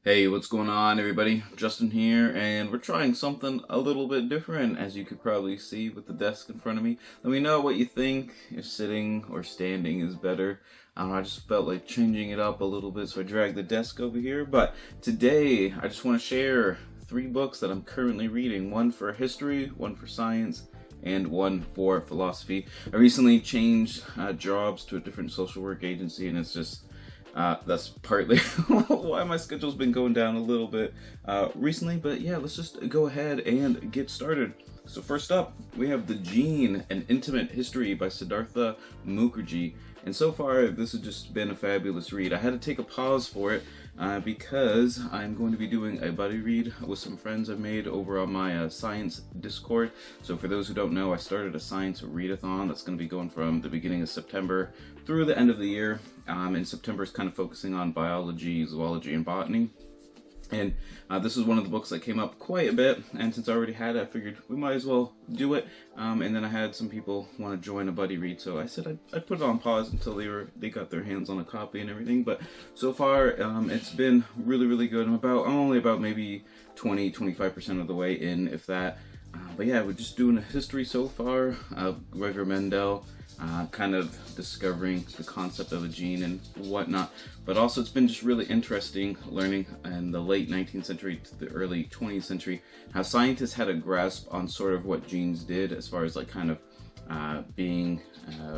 Hey, what's going on, everybody? Justin here, and we're trying something a little bit different, as you could probably see with the desk in front of me. Let me know what you think, if sitting or standing is better. I don't know, I just felt like changing it up a little bit, so I dragged the desk over here. But today, I just want to share 3 books that I'm currently reading. One for history, one for science, and one for philosophy. I recently changed jobs to a different social work agency, and it's just that's partly why my schedule's been going down a little bit recently, but yeah, let's just go ahead and get started. So first up, we have The Gene, An Intimate History by Siddhartha Mukherjee. And so far, this has just been a fabulous read. I had to take a pause for it because I'm going to be doing a buddy read with some friends I've made over on my science Discord. So for those who don't know, I started a science readathon that's going to be going from the beginning of September through the end of the year. And September is kind of focusing on biology, zoology, and botany. And this is one of the books that came up quite a bit, and since I already had it, I figured we might as well do it. And then I had some people want to join a buddy read, so I said I'd put it on pause until they got their hands on a copy and everything. But so far, it's been really good. I'm only about maybe 20-25% of the way in, if that. But yeah, we're just doing a history so far of Gregor Mendel. Kind of discovering the concept of a gene and whatnot. But also it's been just really interesting learning in the late 19th century to the early 20th century how scientists had a grasp on sort of what genes did as far as like kind of being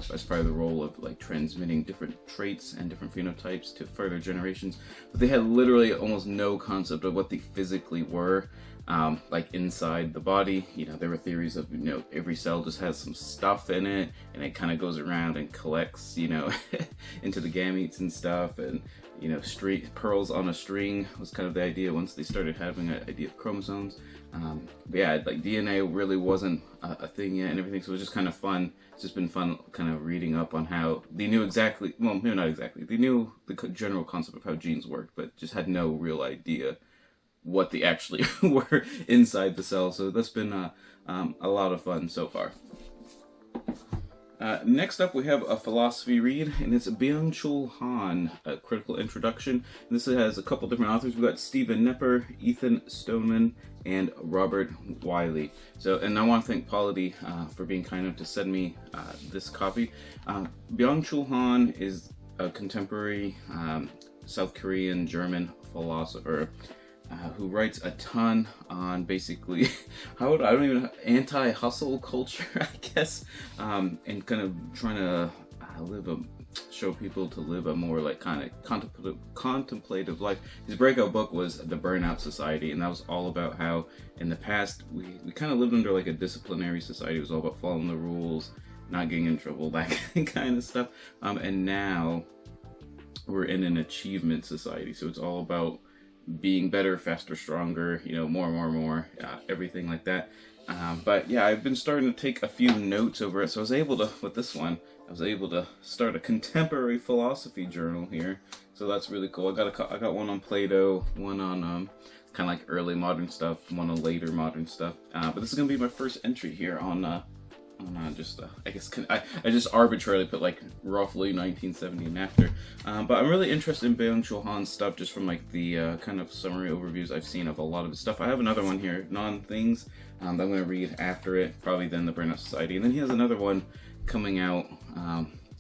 as part of the role of like transmitting different traits and different phenotypes to further generations. But they had literally almost no concept of what they physically were. Like inside the body, there were theories of, every cell just has some stuff in it and it kind of goes around and collects, into the gametes and stuff. And, pearls on a string was kind of the idea once they started having an idea of chromosomes. But yeah, like DNA really wasn't a thing yet and everything. So it was just kind of fun. It's just been fun kind of reading up on how they knew exactly, well, maybe not exactly. They knew the general concept of how genes worked, but just had no real idea what they actually were inside the cell. So that's been a lot of fun so far. Next up, we have a philosophy read, and it's Byung-Chul Han, A Critical Introduction. And this has a couple different authors. We've got Stephen Knepper, Ethan Stoneman, and Robert Wiley. And I want to thank Polity for being kind enough to send me this copy. Byung-Chul Han is a contemporary South Korean German philosopher who writes a ton on basically anti-hustle culture, I guess, and kind of trying to show people to live a more like kind of contemplative life. His breakout book was The Burnout Society, and that was all about how in the past we kind of lived under like a disciplinary society. It was all about following the rules, not getting in trouble, that kind of stuff. And now we're in an achievement society, so it's all about being better, faster, stronger, more, everything like that. But yeah, I've been starting to take a few notes over it. So I was able to start a contemporary philosophy journal here. So that's really cool. I got one on Plato, one on kind of like early modern stuff, one on later modern stuff. But this is gonna be my first entry here on I guess I just arbitrarily put like roughly 1970 and after. But I'm really interested in Byung-Chul Han's stuff just from like the kind of summary overviews I've seen of a lot of his stuff. I have another one here, Non-Things, that I'm going to read after it, probably then The Burnout Society. And then he has another one coming out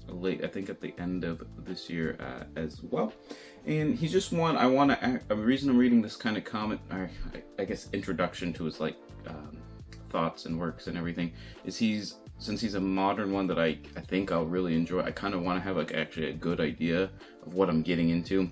late, I think at the end of this year as well. And he's just one, the reason I'm reading this kind of comment, or I guess introduction to his like thoughts and works and everything, is since he's a modern one that I think I'll really enjoy. I kind of want to have like actually a good idea of what I'm getting into.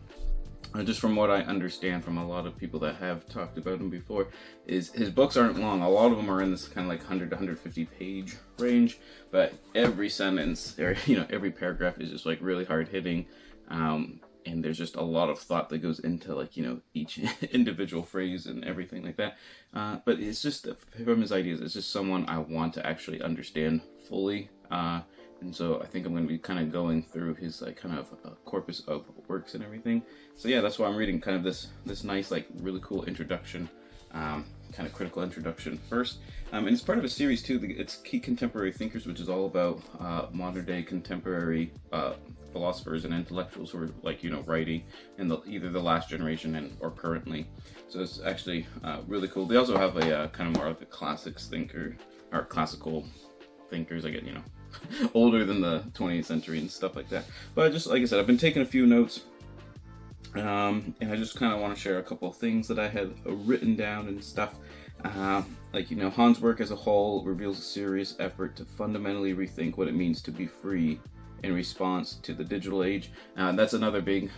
Just from what I understand from a lot of people that have talked about him before, is his books aren't long. A lot of them are in this kind of like 100 to 150 page range, but every sentence or every paragraph is just like really hard hitting. And there's just a lot of thought that goes into like, each individual phrase and everything like that. But it's just, from his ideas, it's just someone I want to actually understand fully. And so I think I'm going to be kind of going through his like kind of corpus of works and everything. So yeah, that's why I'm reading kind of this nice, like really cool introduction, kind of critical introduction first. And it's part of a series too. It's Key Contemporary Thinkers, which is all about modern day contemporary philosophers and intellectuals who are like, writing in either the last generation or currently. So it's actually really cool. They also have a kind of more like a classics thinker, or classical thinkers, I get, older than the 20th century and stuff like that. But just like I said, I've been taking a few notes. And I just kind of want to share a couple of things that I had written down and stuff. Han's work as a whole reveals a serious effort to fundamentally rethink what it means to be free in response to the digital age. That's another big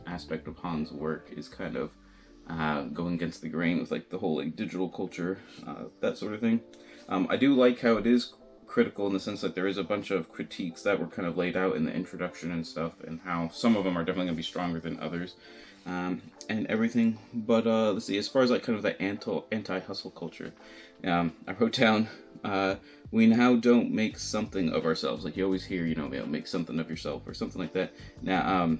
aspect of Han's work, is kind of going against the grain with like the whole like digital culture, that sort of thing. I do like how it is critical in the sense that there is a bunch of critiques that were kind of laid out in the introduction and stuff, and how some of them are definitely going to be stronger than others, and everything. But let's see, as far as like kind of the anti-hustle culture, I wrote down, we now don't make something of ourselves. Like you always hear, make something of yourself or something like that. Now,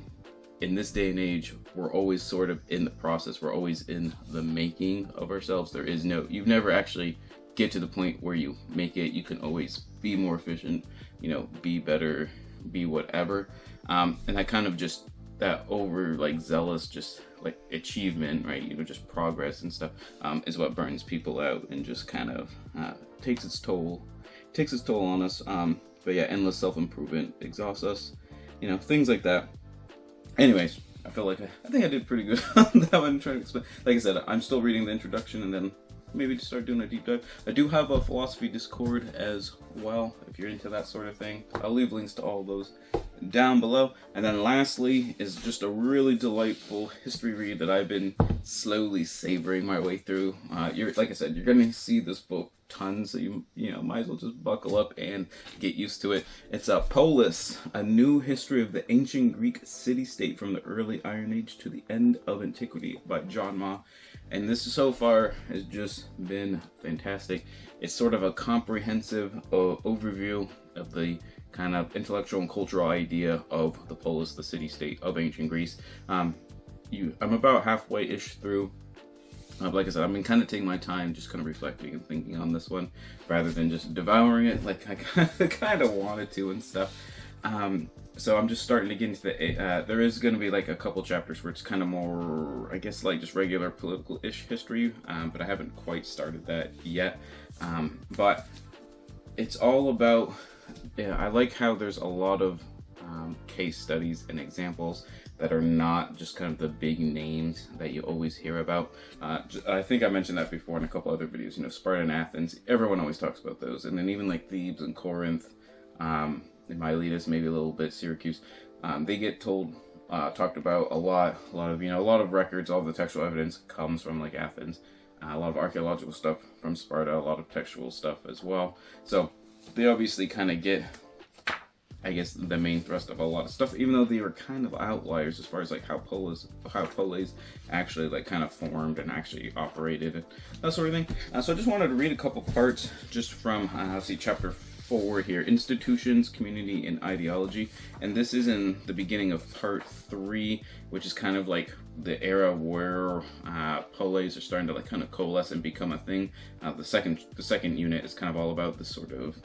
in this day and age, we're always sort of in the process. We're always in the making of ourselves. You've never actually get to the point where you make it. You can always be more efficient, be better, be whatever. And that kind of just, that over like zealous, just like achievement, right? Just progress and stuff, is what burns people out and just kind of takes its toll on us. But yeah, endless self-improvement exhausts us, things like that. Anyways, I feel like I think I did pretty good on that one, trying to explain. Like I said, I'm still reading the introduction, and then maybe to start doing a deep dive. I do have a philosophy Discord as well, if you're into that sort of thing. I'll leave links to all those down below. And then lastly is just a really delightful history read that I've been slowly savoring my way through. Like I said, you're gonna see this book tons, so you might as well just buckle up and get used to it. It's Polis, A New History of the Ancient Greek City-State from the Early Iron Age to the End of Antiquity by John Ma. And this so far has just been fantastic. It's sort of a comprehensive overview of the kind of intellectual and cultural idea of the polis, the city-state of ancient Greece. I'm about halfway-ish through. Like I said, I've been kind of taking my time, just kind of reflecting and thinking on this one, rather than just devouring it like I kind of wanted to and stuff. So I'm just starting to get into the, there is going to be like a couple chapters where it's kind of more, I guess, like just regular political-ish history, but I haven't quite started that yet. But it's all about, I like how there's a lot of case studies and examples that are not just kind of the big names that you always hear about. I think I mentioned that before in a couple other videos, Sparta and Athens, everyone always talks about those. And then even like Thebes and Corinth, and Miletus, maybe a little bit Syracuse, they get talked about a lot of records. All the textual evidence comes from like Athens, a lot of archaeological stuff from Sparta, a lot of textual stuff as well. So they obviously kind of get, I guess, the main thrust of a lot of stuff, even though they were kind of outliers as far as like how polis actually like kind of formed and actually operated and that sort of thing. So I just wanted to read a couple parts just from chapter 4 here, Institutions, Community, and Ideology. And this is in the beginning of part 3, which is kind of like the era where polis are starting to like kind of coalesce and become a thing. The second unit is kind of all about this sort of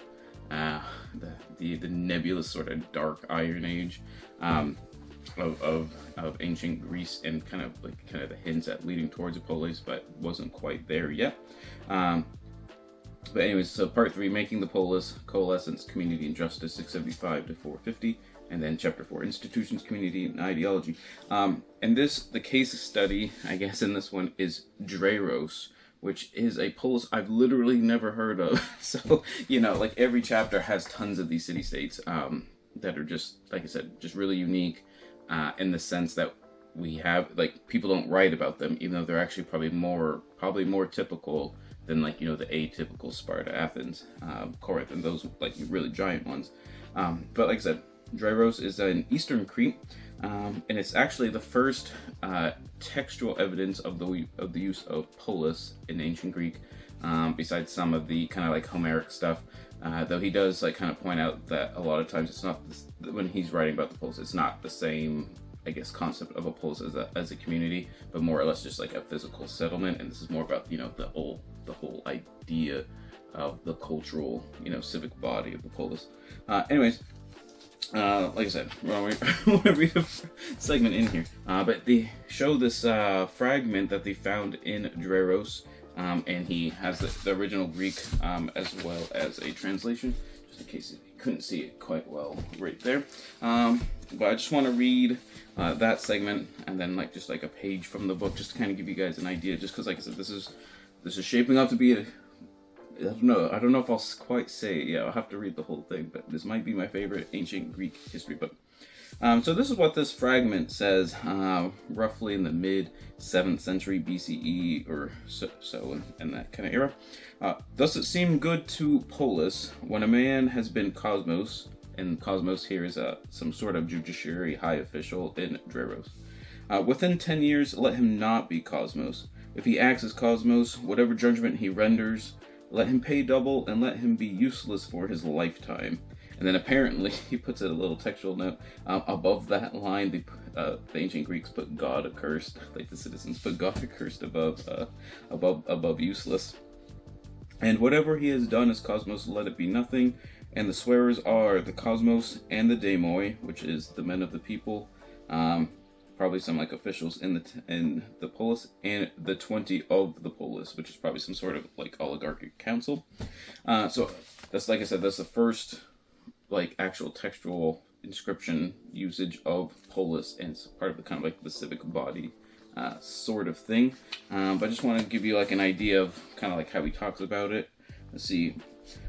the nebulous sort of dark Iron Age of ancient Greece, and kind of the hints at leading towards a polis, but wasn't quite there yet. But anyways, so part 3, Making the Polis, Coalescence, Community, and Justice, 675 to 450. And then chapter 4, Institutions, Community, and Ideology. And the case study, I guess, in this one is Drairos, which is a polis I've literally never heard of. So, like every chapter has tons of these city-states that are just, like I said, just really unique in the sense that we have, like, people don't write about them, even though they're actually probably more typical than, like, the atypical Sparta, Athens, Corinth, and those, like, really giant ones. But like I said, Drairos is in Eastern Crete, and it's actually the first textual evidence of the use of polis in ancient Greek, besides some of the kind of like Homeric stuff. Though he does like kind of point out that a lot of times it's not when he's writing about the polis, it's not the same, I guess, concept of a polis as a community, but more or less just like a physical settlement. And this is more about the whole idea of the cultural civic body of the polis. Anyways. Like I said, we'll read a segment in here. But they show this fragment that they found in Dreros, and he has the original Greek as well as a translation, just in case you couldn't see it quite well right there. But I just want to read that segment and then just a page from the book, just to kind of give you guys an idea. Just because, like I said, this is shaping up to be a, I don't know if I'll quite say it. Yeah, I'll have to read the whole thing, but this might be my favorite ancient Greek history book. So this is what this fragment says, roughly in the mid-7th century BCE or so in that kind of era. Thus it seemed good to Polis, when a man has been Cosmos, and Cosmos here is some sort of judiciary high official in Dreros. Within 10 years, let him not be Cosmos. If he acts as Cosmos, whatever judgment he renders, let him pay double, and let him be useless for his lifetime. And then apparently, he puts it a little textual note, above that line, the ancient Greeks put God accursed, like the citizens put God accursed above useless. And whatever he has done as Cosmos, let it be nothing. And the swearers are the Cosmos and the Daimoi, which is the men of the people, probably some officials in the polis, and the 20 of the polis, which is probably some sort of oligarchic council. So that's, like I said, that's the first actual textual inscription usage of polis, and it's part of the kind of the civic body sort of thing. But I just want to give you an idea of kind of how he talks about it. Let's see.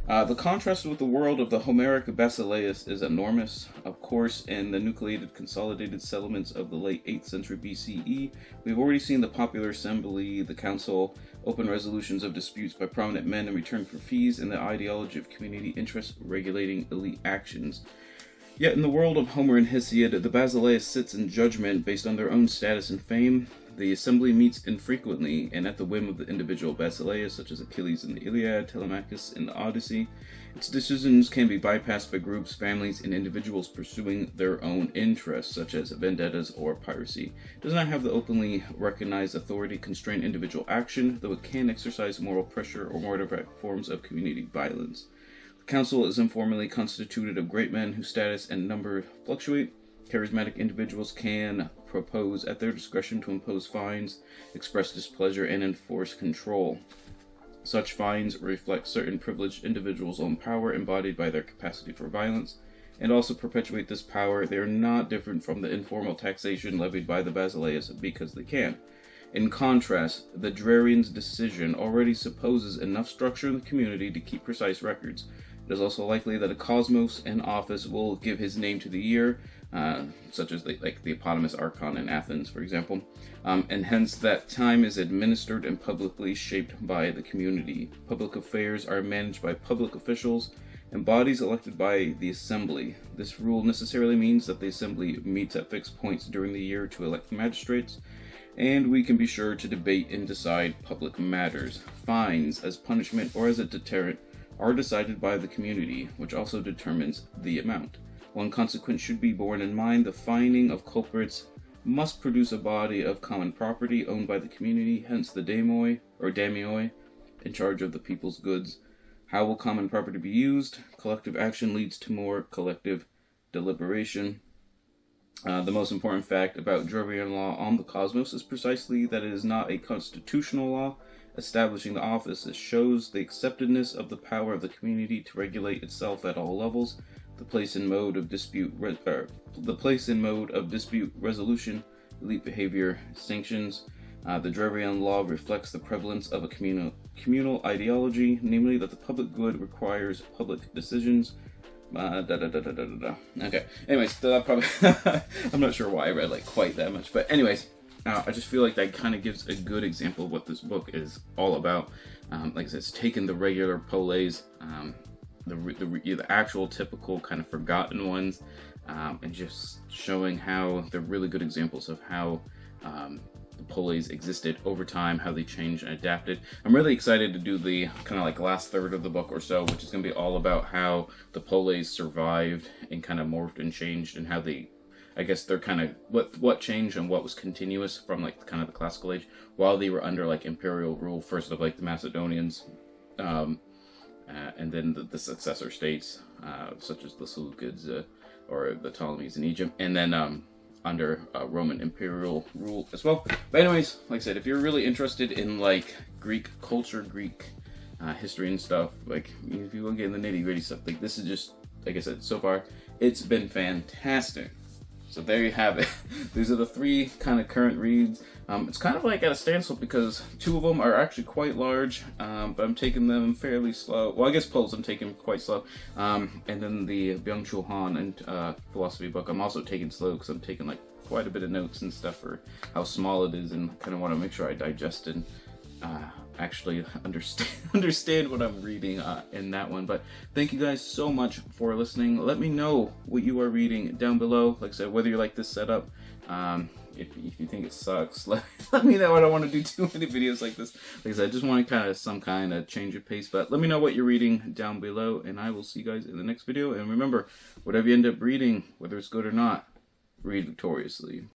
The contrast with the world of the Homeric Basileus is enormous. Of course, in the nucleated consolidated settlements of the late 8th century BCE, we've already seen the popular assembly, the council, open resolutions of disputes by prominent men in return for fees, and the ideology of community interest regulating elite actions. Yet in the world of Homer and Hesiod, the Basileus sits in judgment based on their own status and fame. The assembly meets infrequently and at the whim of the individual Basileus, such as Achilles in the Iliad, Telemachus in the Odyssey. Its decisions can be bypassed by groups, families, and individuals pursuing their own interests, such as vendettas or piracy. It does not have the openly recognized authority to constrain individual action, though it can exercise moral pressure or more direct forms of community violence. The council is informally constituted of great men whose status and number fluctuate. Charismatic individuals can propose at their discretion to impose fines, express displeasure, and enforce control. Such fines reflect certain privileged individuals' own power embodied by their capacity for violence, and also perpetuate this power. They are not different from the informal taxation levied by the Basileus because they can. In contrast, the Drarian's decision already supposes enough structure in the community to keep precise records. It is also likely that a Cosmos in office will give his name to the year, such as the eponymous Archon in Athens, for example, and hence that time is administered and publicly shaped by the community. Public affairs are managed by public officials and bodies elected by the assembly. This rule necessarily means that the assembly meets at fixed points during the year to elect magistrates, and we can be sure to debate and decide public matters. Fines, as punishment or as a deterrent, are decided by the community, which also determines the amount. One consequence should be borne in mind: the fining of culprits must produce a body of common property owned by the community, hence the daimoi, or daimioi, in charge of the people's goods. How will common property be used? Collective action leads to more collective deliberation. The most important fact about Drarian law on the cosmos is precisely that it is not a constitutional law establishing the office. It shows the acceptedness of the power of the community to regulate itself at all levels. The place and mode of dispute resolution, elite behavior sanctions. The Drarian law reflects the prevalence of a communal ideology, namely that the public good requires public decisions. Okay. Anyways, that probably I'm not sure why I read quite that much, but anyways, I just feel like that kind of gives a good example of what this book is all about. Like I said, it's taken the regular poles, the actual typical kind of forgotten ones, and just showing how they're really good examples of how the poles existed over time, how they changed and adapted. I'm really excited to do the kind of last third of the book or so, which is going to be all about how the poles survived and kind of morphed and changed, and how they, I guess, they're kind of what changed and what was continuous from kind of the classical age while they were under imperial rule, first of the Macedonians, and then the successor states, such as the Seleucids, or the Ptolemies in Egypt, and then under Roman imperial rule as well. But anyways, like I said, if you're really interested in like Greek culture, Greek history and stuff, like if you want to get in the nitty gritty stuff, like this is just, like I said, so far it's been fantastic. So there you have it. These are the 3 kind of current reads. It's kind of like at a standstill because 2 of them are actually quite large, but I'm taking them fairly slow. Well, I guess Pulse I'm taking quite slow. And then the Byung-Chul Han and philosophy book I'm also taking slow because I'm taking like quite a bit of notes and stuff for how small it is, and kind of want to make sure I digest and actually understand what I'm reading in that one. But thank you guys so much for listening. Let me know what you are reading down below. Like I said, whether you like this setup, if you think it sucks, let me know. I don't want to do too many videos like this. Like I said, I just want to some kind of change of pace. But let me know what you're reading down below, and I will see you guys in the next video. And remember, whatever you end up reading, whether it's good or not, read victoriously.